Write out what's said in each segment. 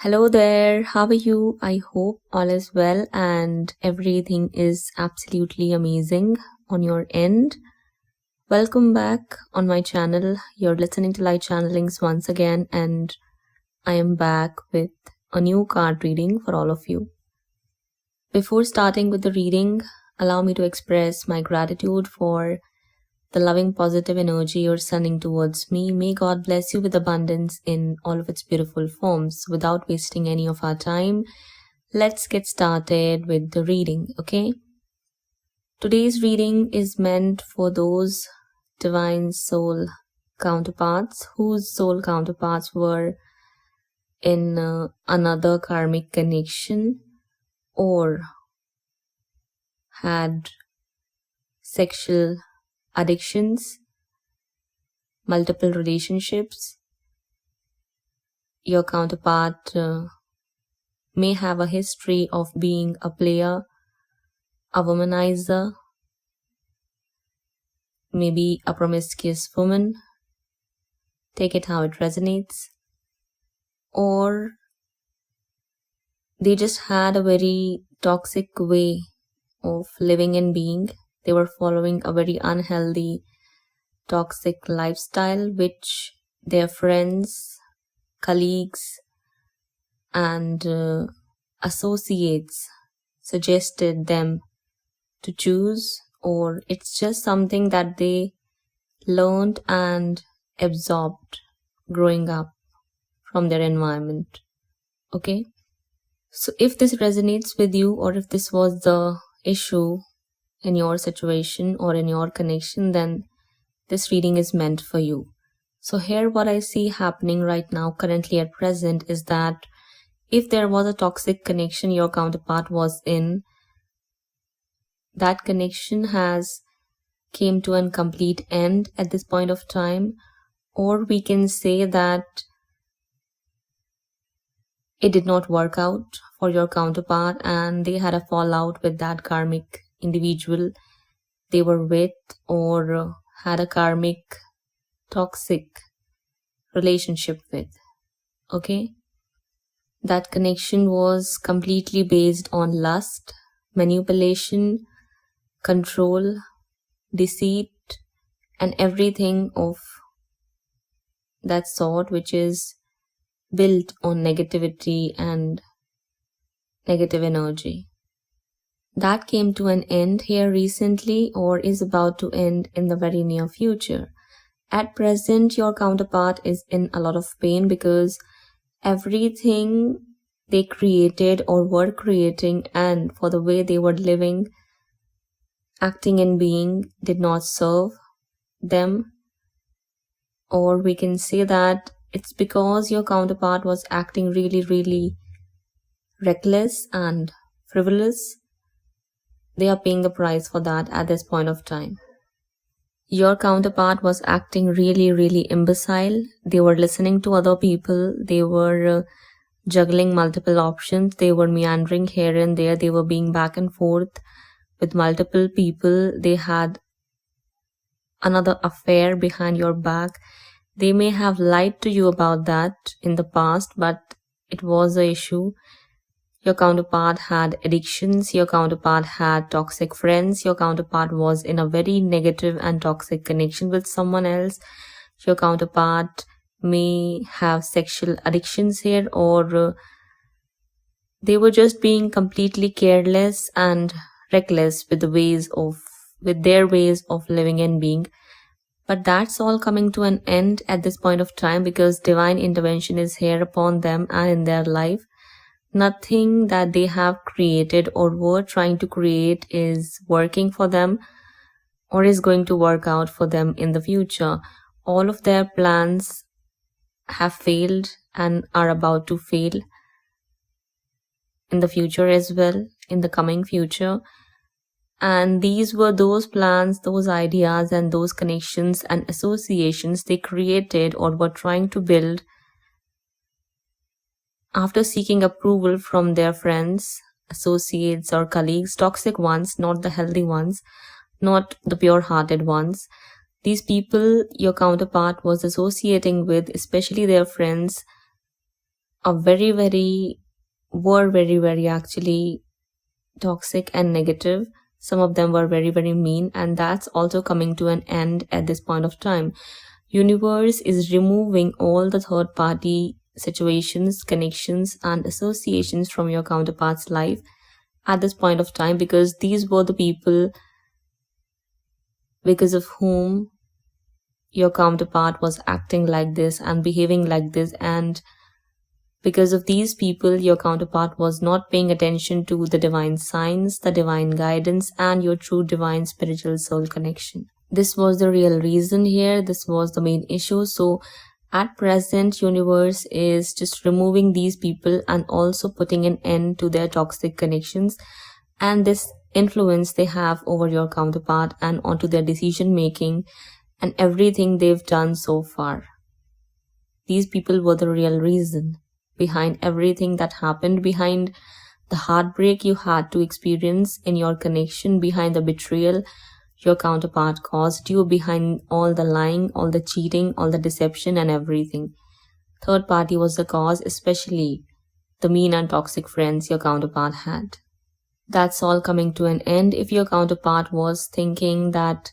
Hello there, how are you? I hope all is well and everything is absolutely amazing on your end. Welcome back on my channel. You're listening to Light Channelings once again, and I am back with a new card reading for all of you. Before starting with the reading, allow me to express my gratitude for the loving positive energy you're sending towards me. May God bless you with abundance in all of its beautiful forms. Without wasting any of our time, let's get started with the reading, okay? Today's reading is meant for those divine soul counterparts whose soul counterparts were in another karmic connection or had sexual addictions, multiple relationships. Your counterpart may have a history of being a player, a womanizer, maybe a promiscuous woman. Take it how it resonates. Or they just had a very toxic way of living and being. They were following a very unhealthy, toxic lifestyle, which their friends, colleagues, and associates suggested them to choose, or it's just something that they learned and absorbed growing up from their environment. Okay, so if this resonates with you, or if this was the issue in your situation or in your connection, then this reading is meant for you. So here what I see happening right now, currently at present, is that if there was a toxic connection your counterpart was in, that connection has came to a complete end at this point of time, or we can say that it did not work out for your counterpart and they had a fallout with that karmic individual they were with, or had a karmic toxic relationship with. Okay, that connection was completely based on lust, manipulation, control, deceit, and everything of that sort, which is built on negativity and negative energy. That came to an end here recently, or is about to end in the very near future. At present, your counterpart is in a lot of pain because everything they created or were creating, and for the way they were living, acting and being, did not serve them. Or we can say that it's because your counterpart was acting really reckless and frivolous. They are paying the price for that at this point of time. Your counterpart was acting really imbecile. They were listening to other people. They were juggling multiple options. They were meandering here and there. They were being back and forth with multiple people. They had another affair behind your back. They may have lied to you about that in the past, but it was an issue. Your counterpart had addictions. Your counterpart had toxic friends. Your counterpart was in a very negative and toxic connection with someone else. Your counterpart may have sexual addictions here, or they were just being completely careless and reckless with their ways of living and being. But that's all coming to an end at this point of time, because divine intervention is here upon them and in their life. Nothing that they have created or were trying to create is working for them or is going to work out for them in the future. All of their plans have failed and are about to fail in the future as well, in the coming future. And these were those plans, those ideas, and those connections and associations they created or were trying to build after seeking approval from their friends, associates, or colleagues, toxic ones, not the healthy ones, not the pure-hearted ones. These people your counterpart was associating with, especially their friends, are very actually toxic and negative. Some of them were very mean, and that's also coming to an end at this point of time. Universe is removing all the third party situations, connections, and associations from your counterpart's life at this point of time, because these were the people because of whom your counterpart was acting like this and behaving like this, and because of these people your counterpart was not paying attention to the divine signs, the divine guidance, and your true divine spiritual soul connection. This was the real reason here. This was the main issue. So at present, universe is just removing these people and also putting an end to their toxic connections and this influence they have over your counterpart and onto their decision making and everything they've done so far. These people were the real reason behind everything that happened, behind the heartbreak you had to experience in your connection, behind the betrayal your counterpart caused you, behind all the lying, all the cheating, all the deception and everything. Third party was the cause, especially the mean and toxic friends your counterpart had. That's all coming to an end. If your counterpart was thinking that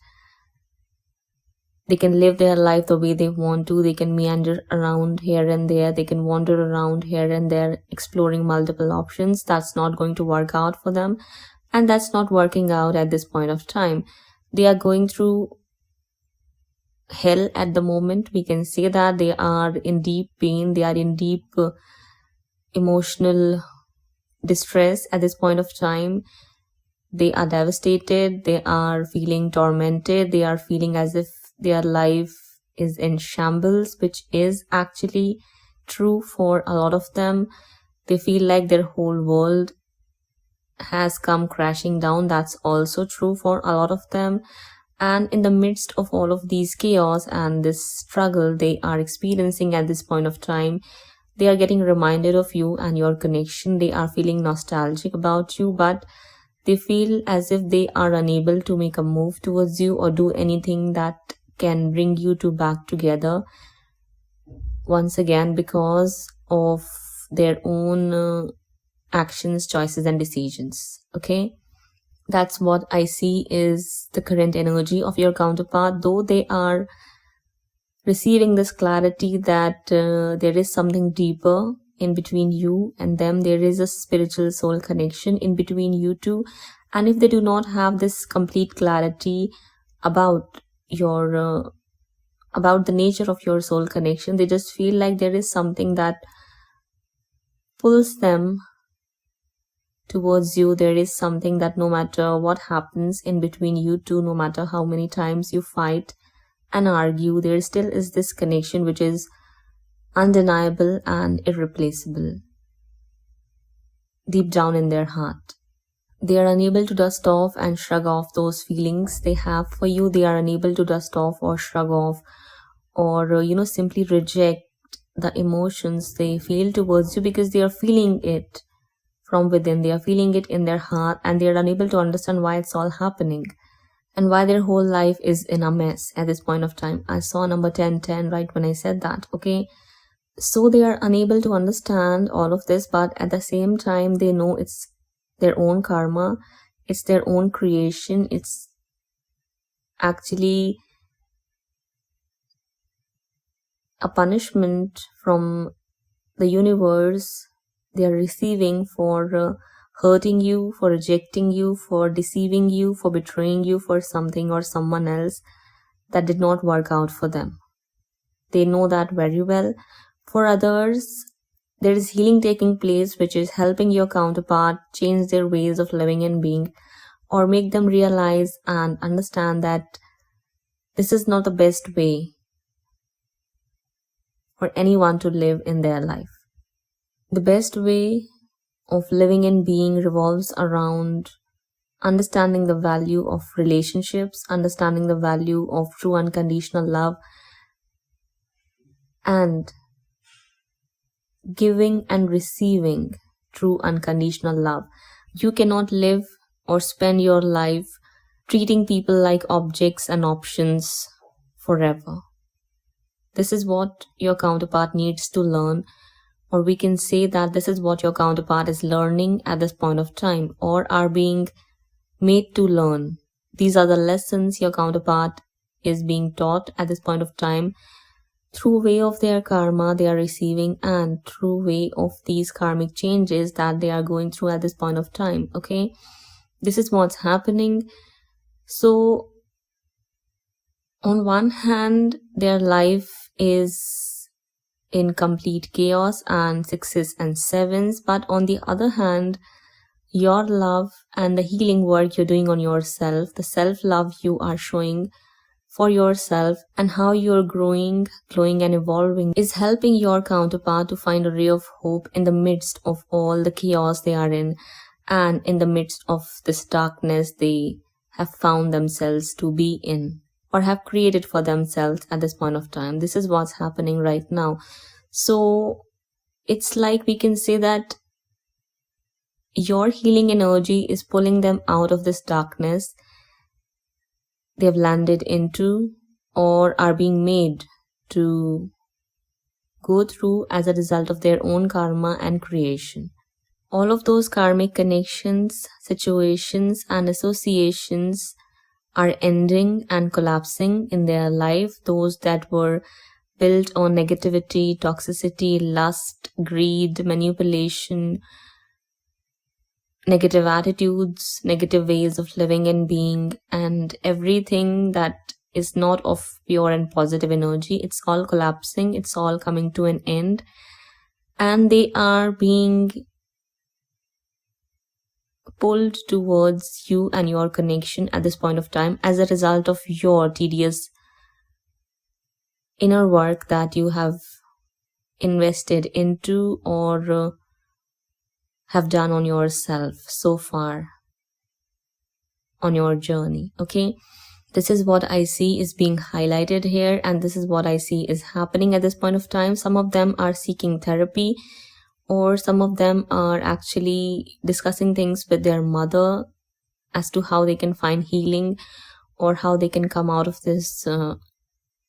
they can live their life the way they want to, they can meander around here and there, they can wander around here and there, exploring multiple options, that's not going to work out for them. And that's not working out at this point of time. They are going through hell at the moment. We can say that they are in deep pain, they are in deep emotional distress at this point of time. They are devastated, they are feeling tormented, they are feeling as if their life is in shambles, which is actually true for a lot of them. They feel like their whole world has come crashing down. That's also true for a lot of them. And in the midst of all of these chaos and this struggle they are experiencing at this point of time, they are getting reminded of you and your connection. They are feeling nostalgic about you, but they feel as if they are unable to make a move towards you or do anything that can bring you two back together once again because of their own actions, choices, and decisions. Okay, that's what I see is the current energy of your counterpart. Though they are receiving this clarity that there is something deeper in between you and them, there is a spiritual soul connection in between you two, and if they do not have this complete clarity about your about the nature of your soul connection, they just feel like there is something that pulls them towards you. There is something that no matter what happens in between you two, no matter how many times you fight and argue, there still is this connection which is undeniable and irreplaceable deep down in their heart. They are unable to dust off and shrug off those feelings they have for you. They are unable to dust off or shrug off or simply reject the emotions they feel towards you, because they are feeling it from within. They are feeling it in their heart, and they are unable to understand why it's all happening and why their whole life is in a mess at this point of time. I saw number 1010 right when I said that. Okay, so they are unable to understand all of this, but at the same time they know it's their own karma, it's their own creation, it's actually a punishment from the universe they are receiving for hurting you, for rejecting you, for deceiving you, for betraying you for something or someone else that did not work out for them. They know that very well. For others, there is healing taking place which is helping your counterpart change their ways of living and being, or make them realize and understand that this is not the best way for anyone to live in their life. The best way of living and being revolves around understanding the value of relationships, understanding the value of true unconditional love, and giving and receiving true unconditional love. You cannot live or spend your life treating people like objects and options forever. This is what your counterpart needs to learn or we can say that this is what your counterpart is learning at this point of time, or are being made to learn. These are the lessons your counterpart is being taught at this point of time through way of their karma they are receiving, and through way of these karmic changes that they are going through at this point of time. Okay, this is what's happening. So on one hand, their life is in complete chaos and sixes and sevens, but on the other hand, your love and the healing work you're doing on yourself, the self-love you are showing for yourself, and how you're growing, glowing and evolving is helping your counterpart to find a ray of hope in the midst of all the chaos they are in, and in the midst of this darkness they have found themselves to be in, or have created for themselves at this point of time. This is what's happening right now. So it's like we can say that your healing energy is pulling them out of this darkness they've landed into, or are being made to go through as a result of their own karma and creation. All of those karmic connections, situations and associations are ending and collapsing in their life. Those that were built on negativity, toxicity, lust, greed, manipulation, negative attitudes, negative ways of living and being, and everything that is not of pure and positive energy, it's all collapsing, it's all coming to an end, and they are being pulled towards you and your connection at this point of time as a result of your tedious inner work that you have invested into, or have done on yourself so far on your journey. Okay, this is what I see is being highlighted here, and this is what I see is happening at this point of time. Some of them are seeking therapy, or some of them are actually discussing things with their mother as to how they can find healing, or how they can come out of this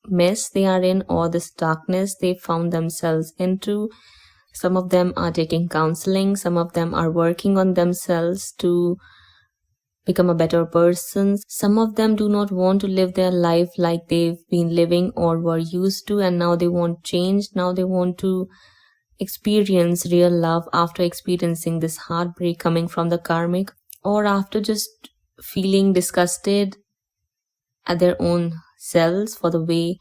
mess they are in, or this darkness they found themselves into. Some of them are taking counseling, some of them are working on themselves to become a better person. Some of them do not want to live their life like they've been living or were used to, and now they want change. Now they want to experience real love after experiencing this heartbreak coming from the karmic, or after just feeling disgusted at their own selves for the way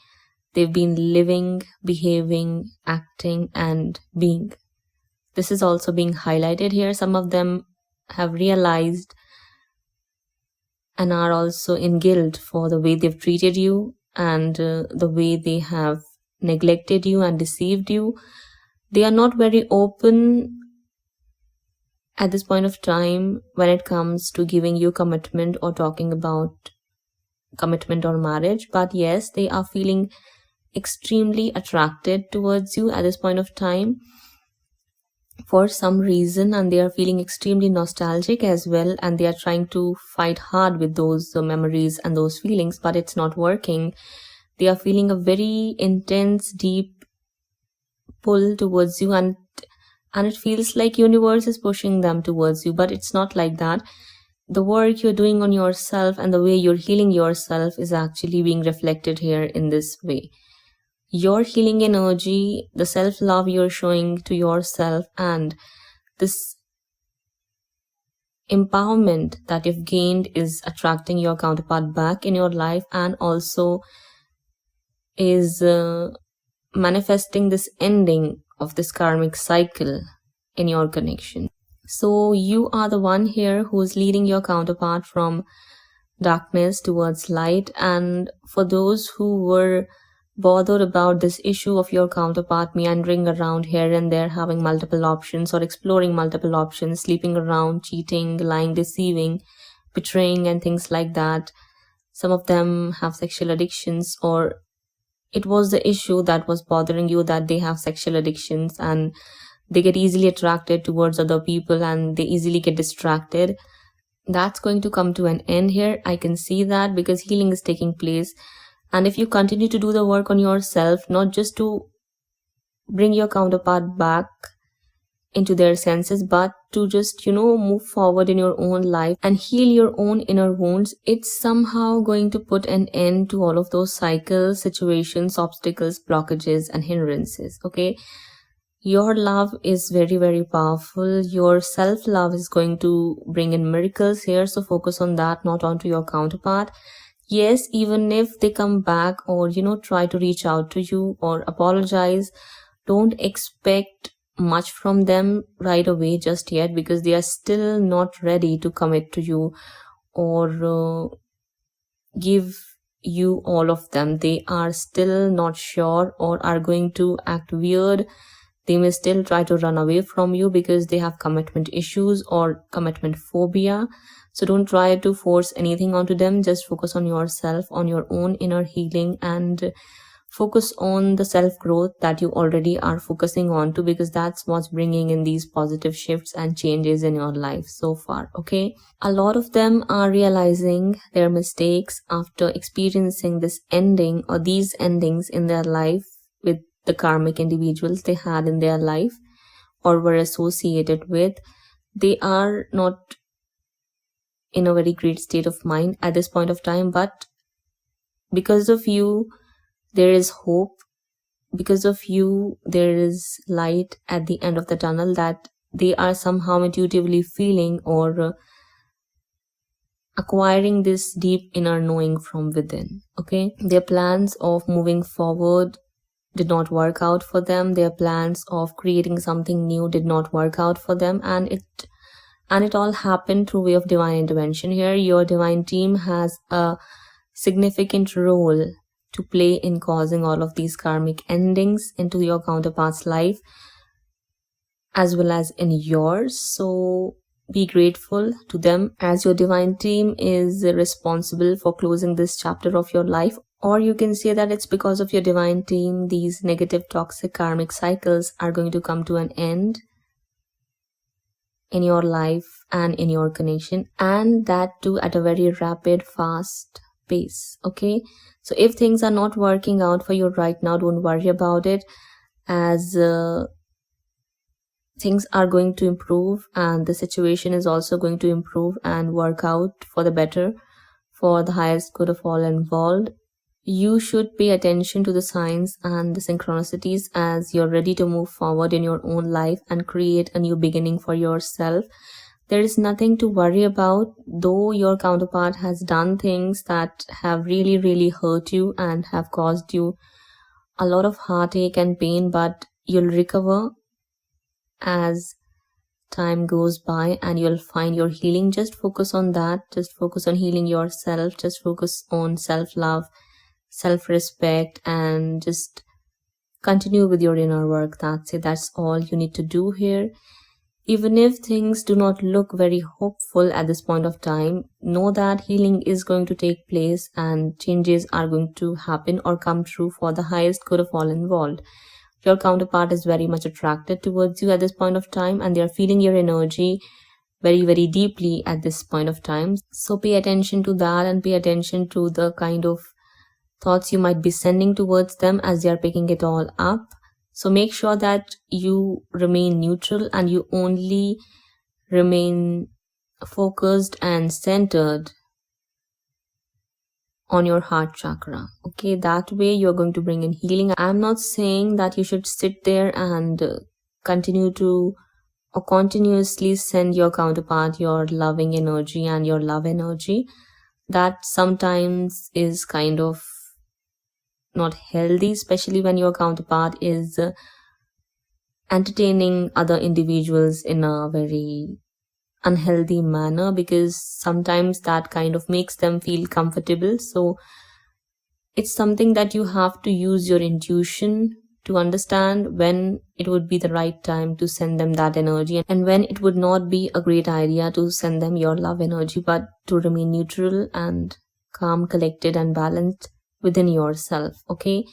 they've been living, behaving, acting and being. This is also being highlighted here. Some of them have realized and are also in guilt for the way they've treated you, and the way they have neglected you and deceived you. They are not very open at this point of time when it comes to giving you commitment or talking about commitment or marriage, but yes, they are feeling extremely attracted towards you at this point of time for some reason, and they are feeling extremely nostalgic as well, and they are trying to fight hard with those memories and those feelings, but it's not working. They are feeling a very intense, deep pull towards you, and it feels like universe is pushing them towards you, but it's not like that. The work you're doing on yourself and the way you're healing yourself is actually being reflected here in this way. Your healing energy, the self-love you're showing to yourself, and this empowerment that you've gained is attracting your counterpart back in your life, and also is manifesting this ending of this karmic cycle in your connection. So you are the one here who's leading your counterpart from darkness towards light. And for those who were bothered about this issue of your counterpart meandering around here and there, having multiple options or exploring multiple options, sleeping around, cheating, lying, deceiving, betraying and things like that, some of them have sexual addictions, or it was the issue that was bothering you that they have sexual addictions and they get easily attracted towards other people and they easily get distracted. That's going to come to an end here. I can see that, because healing is taking place. And if you continue to do the work on yourself, not just to bring your counterpart back into their senses, but to just, move forward in your own life and heal your own inner wounds. It's somehow going to put an end to all of those cycles, situations, obstacles, blockages, and hindrances. Okay. Your love is very, very powerful. Your self-love is going to bring in miracles here. So focus on that, not onto your counterpart. Yes, even if they come back or, try to reach out to you or apologize, don't expect much from them right away just yet, because they are still not ready to commit to you or give you all of them. They are still not sure or are going to act weird. They may still try to run away from you because they have commitment issues or commitment phobia. So don't try to force anything onto them. Just focus on yourself, on your own inner healing, and focus on the self-growth that you already are focusing on to, because that's what's bringing in these positive shifts and changes in your life so far. Okay. A lot of them are realizing their mistakes after experiencing this ending or these endings in their life with the karmic individuals they had in their life or were associated with. They are not in a very great state of mind at this point of time, but because of you, there is hope. Because of you, there is light at the end of the tunnel that they are somehow intuitively feeling or acquiring this deep inner knowing from within. Okay. Their plans of moving forward did not work out for them. Their plans of creating something new did not work out for them, and it all happened through way of divine intervention here. Your divine team has a significant role to play in causing all of these karmic endings into your counterpart's life as well as in yours. So be grateful to them, as your divine team is responsible for closing this chapter of your life. Or you can say that it's because of your divine team these negative, toxic, karmic cycles are going to come to an end in your life and in your connection, and that too at a very rapid, fast pace. Okay. So if things are not working out for you right now, don't worry about it, as things are going to improve and the situation is also going to improve and work out for the better, for the highest good of all involved. You should pay attention to the signs and the synchronicities as you're ready to move forward in your own life and create a new beginning for yourself. There is nothing to worry about, though your counterpart has done things that have really, really hurt you and have caused you a lot of heartache and pain, but you'll recover as time goes by and you'll find your healing. Just focus on that. Just focus on healing yourself. Just focus on self-love, self-respect, and just continue with your inner work. That's it. That's all you need to do here. Even if things do not look very hopeful at this point of time, know that healing is going to take place and changes are going to happen or come true for the highest good of all involved. Your counterpart is very much attracted towards you at this point of time, and they are feeling your energy very, very deeply at this point of time. So pay attention to that and pay attention to the kind of thoughts you might be sending towards them as they are picking it all up. So make sure that you remain neutral and you only remain focused and centered on your heart chakra. Okay, that way you're going to bring in healing. I'm not saying that you should sit there and continue to or continuously send your counterpart your loving energy and your love energy. That sometimes is kind of not healthy, especially when your counterpart is entertaining other individuals in a very unhealthy manner, because sometimes that kind of makes them feel comfortable. So it's something that you have to use your intuition to understand when it would be the right time to send them that energy and when it would not be a great idea to send them your love energy, but to remain neutral and calm, collected, and balanced within yourself. Okay,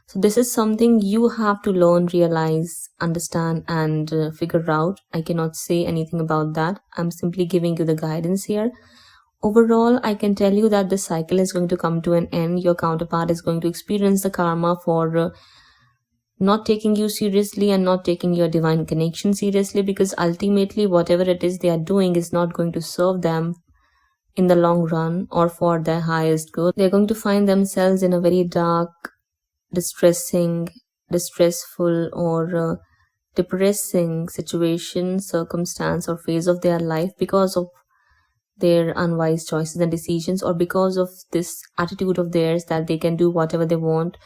so this is something you have to learn, realize, understand, and figure out. I cannot say anything about that. I'm simply giving you the guidance here. Overall, I can tell you that this cycle is going to come to an end. Your counterpart is going to experience the karma for not taking you seriously and not taking your divine connection seriously, because ultimately whatever it is they are doing is not going to serve them in the long run or for their highest good. They're going to find themselves in a very dark, distressing, distressful, or depressing situation, circumstance, or phase of their life because of their unwise choices and decisions, or because of this attitude of theirs that they can do whatever they want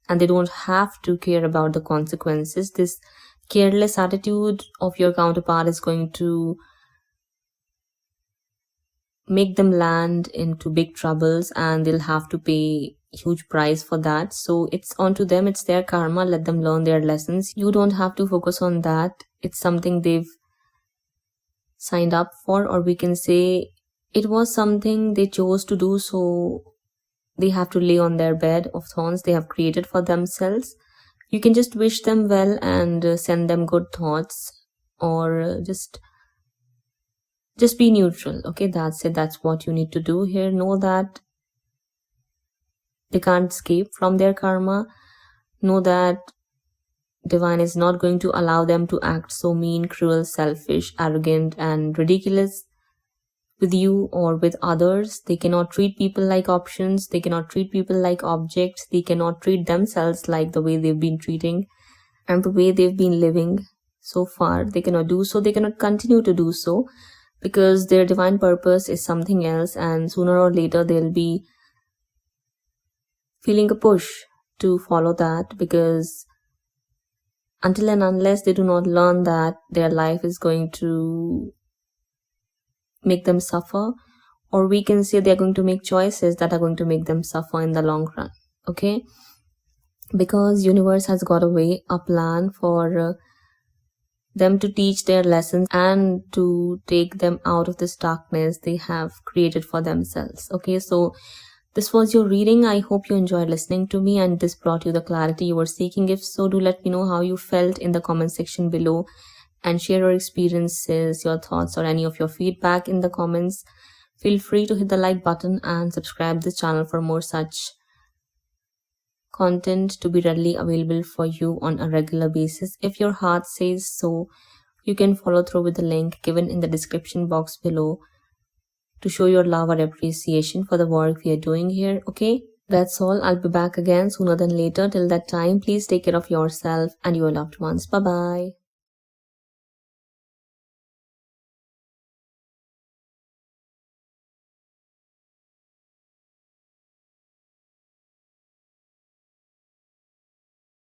and they don't have to care about the consequences. This careless attitude of your counterpart is going to make them land into big troubles, and they'll have to pay huge price for that. So it's on to them, it's their karma. Let them learn their lessons. You don't have to focus on that. It's something they've signed up for, or we can say it was something they chose to do, so they have to lay on their bed of thorns they have created for themselves. You can just wish them well and send them good thoughts, or just be neutral. Okay, that's it. That's what you need to do here. Know that they can't escape from their karma. Know that divine is not going to allow them to act so mean, cruel, selfish, arrogant, and ridiculous with you or with others. They cannot treat people like options. They cannot treat people like objects. They cannot treat themselves like the way they've been treating and the way they've been living so far. They cannot do so. They cannot continue to do so, because their divine purpose is something else, and sooner or later they'll be feeling a push to follow that, because until and unless they do not learn that their life is going to make them suffer, or we can say they're going to make choices that are going to make them suffer in the long run. Okay, because universe has got a plan for them to teach their lessons and to take them out of this darkness they have created for themselves. Okay, so this was your reading. I hope you enjoyed listening to me and this brought you the clarity you were seeking. If so, do let me know how you felt in the comment section below, and share your experiences, your thoughts, or any of your feedback in the comments. Feel free to hit the like button and subscribe this channel for more such content to be readily available for you on a regular basis. If your heart says so, you can follow through with the link given in the description box below to show your love or appreciation for the work we are doing here. Okay, that's all. I'll be back again sooner than later. Till that time, please take care of yourself and your loved ones. Bye bye.